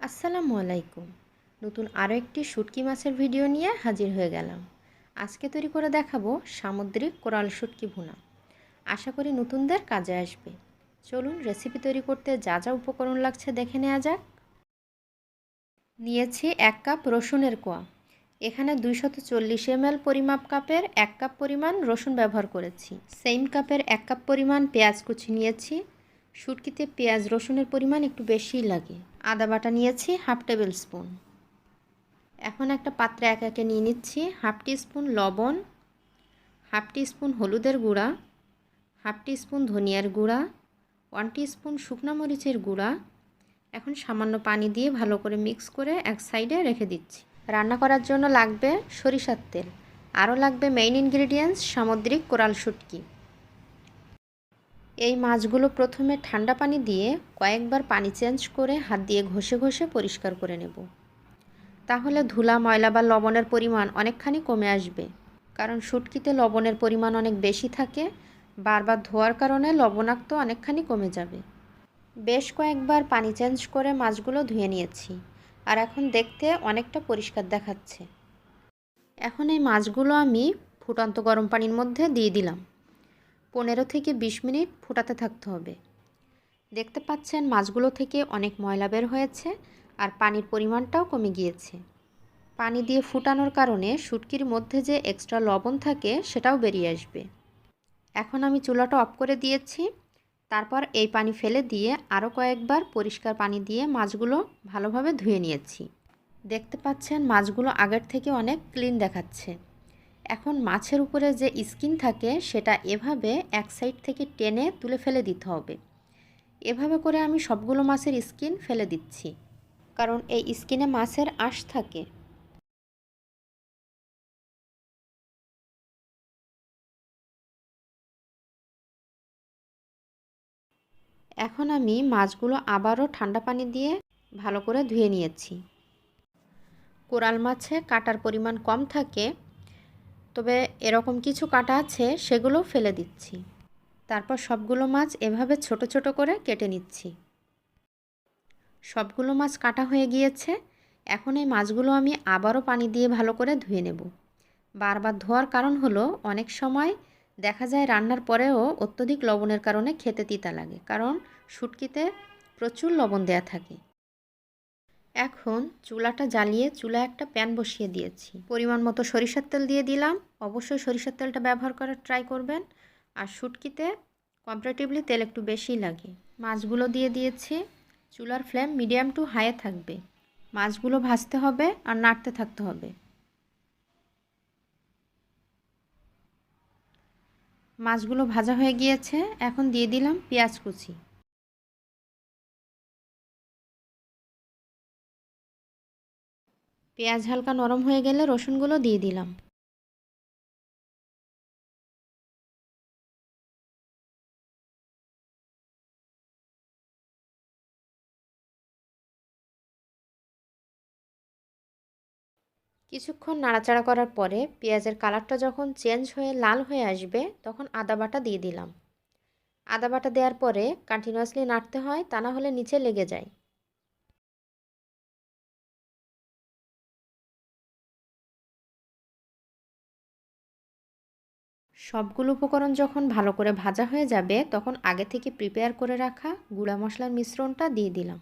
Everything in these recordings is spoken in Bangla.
আসসালামু আলাইকুম। নতুন আরও একটি শুটকি মাছের ভিডিও নিয়ে হাজির হয়ে গেলাম। আজকে তৈরি করে দেখাবো সামুদ্রিক কোরাল শুটকি ভুনা। আশা করি নতুনদের কাজে আসবে। চলুন রেসিপি তৈরি করতে যা যা উপকরণ লাগছে দেখে নেওয়া যাক। নিয়েছি 1 কাপ রসুনের কোয়া। এখানে 240 ml পরিমাপ কাপের 1 কাপ পরিমাণ রসুন ব্যবহার করেছি। সেম কাপের 1 কাপ পরিমাণ পেঁয়াজ কুচি নিয়েছি। শুটকিতে পেঁয়াজ রসুনের পরিমাণ একটু বেশিই লাগে। আদা বাটা নিয়েছি 1/2 টেবিল স্পুন। এখন একটা পাত্রে একে একে নিয়ে নিচ্ছি 1/2 টিস্পুন লবণ, 1/2 টিস্পুন হলুদের গুঁড়া, 1/2 টিস্পুন ধনিয়ার গুঁড়া, 1 টিস্পুন শুকনো মরিচের গুঁড়া। এখন সামান্য পানি দিয়ে ভালো করে মিক্স করে এক সাইডে রেখে দিচ্ছি। রান্না করার জন্য লাগবে সরিষার তেল, আরও লাগবে মেইন ইনগ্রেডিয়েন্টস সামুদ্রিক কোরাল শুটকি। এই মাছগুলো প্রথমে ঠান্ডা পানি দিয়ে কয়েকবার পানি চেঞ্জ করে হাত দিয়ে ঘষে ঘষে পরিষ্কার করে নেব। তাহলে ধুলা ময়লা বা লবণের পরিমাণ অনেকখানি কমে আসবে, কারণ শুটকিতে লবণের পরিমাণ অনেক বেশি থাকে। বারবার ধোয়ার কারণে লবণাক্ত অনেকখানি কমে যাবে। বেশ কয়েকবার পানি চেঞ্জ করে মাছগুলো ধুয়ে নিয়েছি, আর এখন দেখতে অনেকটা পরিষ্কার দেখাচ্ছে। এখন এই মাছগুলো আমি ফুটন্ত গরম পানির মধ্যে দিয়ে দিলাম। 15 থেকে 20 মিনিট ফুটাতে থাকতে হবে। দেখতে পাচ্ছেন মাছগুলো থেকে অনেক ময়লা বের হয়েছে, আর পানির পরিমাণটাও কমে গিয়েছে। পানি দিয়ে ফুটানোর কারণে শুটকির মধ্যে যে এক্সট্রা লবণ থাকে সেটাও বেরিয়ে আসবে। এখন আমি চুলাটা অফ করে দিয়েছি। তারপর এই পানি ফেলে দিয়ে আরও কয়েকবার পরিষ্কার পানি দিয়ে মাছগুলো ভালোভাবে ধুয়ে নিয়েছি। দেখতে পাচ্ছেন মাছগুলো আগের থেকে অনেক ক্লিন দেখাচ্ছে। এখন মাছের উপরে যে স্কিন থাকে সেটা এভাবে এক সাইড থেকে টেনে তুলে ফেলে দিতে হবে। এভাবে করে আমি সবগুলো মাছের স্কিন ফেলে দিচ্ছি, কারণ এই স্কিনে মাছের আঁশ থাকে। এখন আমি মাছগুলো আবারও ঠান্ডা পানি দিয়ে ভালো করে ধুয়ে নিয়েছি। কোরাল মাছে কাঁটার পরিমাণ কম থাকে, তবে এরকম কিছু কাঁটা আছে সেগুলো ফেলে দিচ্ছি। তারপর সবগুলো মাছ এভাবে ছোট ছোট করে কেটে নিচ্ছি। সবগুলো মাছ কাটা হয়ে গিয়েছে। এখন এই মাছগুলো আমি আবারও পানি দিয়ে ভালো করে ধুয়ে নেব। বারবার ধোয়ার কারণ হলো অনেক সময় দেখা যায় রান্নার পরেও অত্যধিক লবণের কারণে খেতে তিতা লাগে, কারণ শুটকিতে প্রচুর লবণ দেয়া থাকে। এখন চুলাটা জ্বালিয়ে চুলায় একটা প্যান বসিয়ে দিয়েছি। পরিমাণ মতো সরিষার তেল দিয়ে দিলাম। অবশ্যই সরিষার তেলটা ব্যবহার করার ট্রাই করবেন। আর শুটকিতে কম্পারেটিভলি তেল একটু বেশিই লাগে। মাছগুলো দিয়ে দিয়েছি। চুলার ফ্লেম মিডিয়াম টু হাইয়ে থাকবে। মাছগুলো ভাজতে হবে আর নাড়তে থাকতে হবে। মাছগুলো ভাজা হয়ে গিয়েছে। এখন দিয়ে দিলাম পেঁয়াজ কুচি। পেঁয়াজ হালকা নরম হয়ে গেলে রসুনগুলো দিয়ে দিলাম। কিছুক্ষণ নাড়াচাড়া করার পরে পেঁয়াজের কালারটা যখন চেঞ্জ হয়ে লাল হয়ে আসবে তখন আদা বাটা দিয়ে দিলাম। আদা বাটা দেওয়ার পরে কন্টিনিউয়াসলি নাড়তে হয়, তা না হলে নিচে লেগে যায়। সবগুলো উপকরণ যখন ভালো করে ভাজা হয়ে যাবে তখন আগে থেকে প্রিপেয়ার করে রাখা গুঁড়া মশলার মিশ্রণটা দিয়ে দিলাম।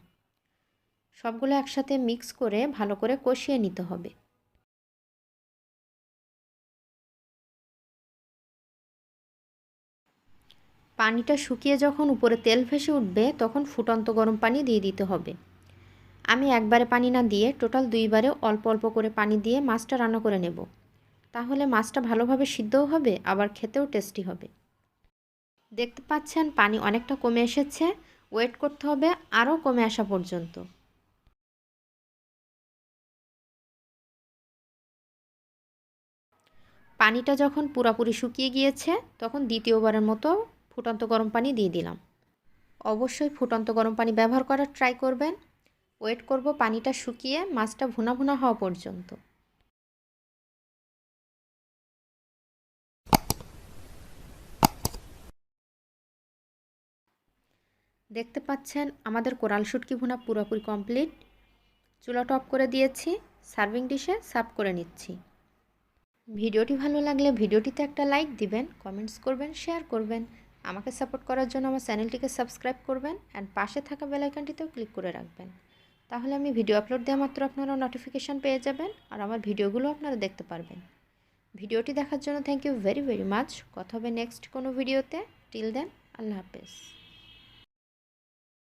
সবগুলো একসাথে মিক্স করে ভালো করে কষিয়ে নিতে হবে। পানিটা শুকিয়ে যখন উপরে তেল ভেসে উঠবে তখন ফুটন্ত গরম পানি দিয়ে দিতে হবে। আমি একবারে পানি না দিয়ে টোটাল 2বারে অল্প অল্প করে পানি দিয়ে মাছটা রান্না করে নেব। তাহলে মাছটা ভালোভাবে সিদ্ধও হবে, আবার খেতেও টেস্টি হবে। দেখতে পাচ্ছেন পানি অনেকটা কমে এসেছে। ওয়েট করতে হবে আরও কমে আসা পর্যন্ত। পানিটা যখন পুরোপুরি শুকিয়ে গিয়েছে তখন দ্বিতীয়বারের মতো ফুটন্ত গরম পানি দিয়ে দিলাম। অবশ্যই ফুটন্ত গরম পানি ব্যবহার করার ট্রাই করবেন। ওয়েট করব পানিটা শুকিয়ে মাছটা ভুনা ভুনা হওয়া পর্যন্ত। দেখতে পাচ্ছেন আমাদের কোরাল শুটকি ভুনা পুরোপুরি কমপ্লিট। চুলাটা অফ করে দিয়েছি, সার্ভিং ডিশে সার্ভ করে নিচ্ছি। ভিডিওটি ভালো লাগলে ভিডিওটিতে একটা লাইক দিবেন, কমেন্টস করবেন, শেয়ার করবেন। আমাকে সাপোর্ট করার জন্য আমার চ্যানেলটিকে সাবস্ক্রাইব করবেন অ্যান্ড পাশে থাকা বেল আইকনটিতেও ক্লিক করে রাখবেন। তাহলে আমি ভিডিও আপলোড দেওয়া মাত্র আপনারা নোটিফিকেশান পেয়ে যাবেন আর আমার ভিডিওগুলো আপনারা দেখতে পারবেন। ভিডিওটি দেখার জন্য থ্যাংক ইউ ভেরি মাচ। কথা হবে নেক্সট কোনো ভিডিওতে। টিল দেন, আল্লাহ হাফেজ।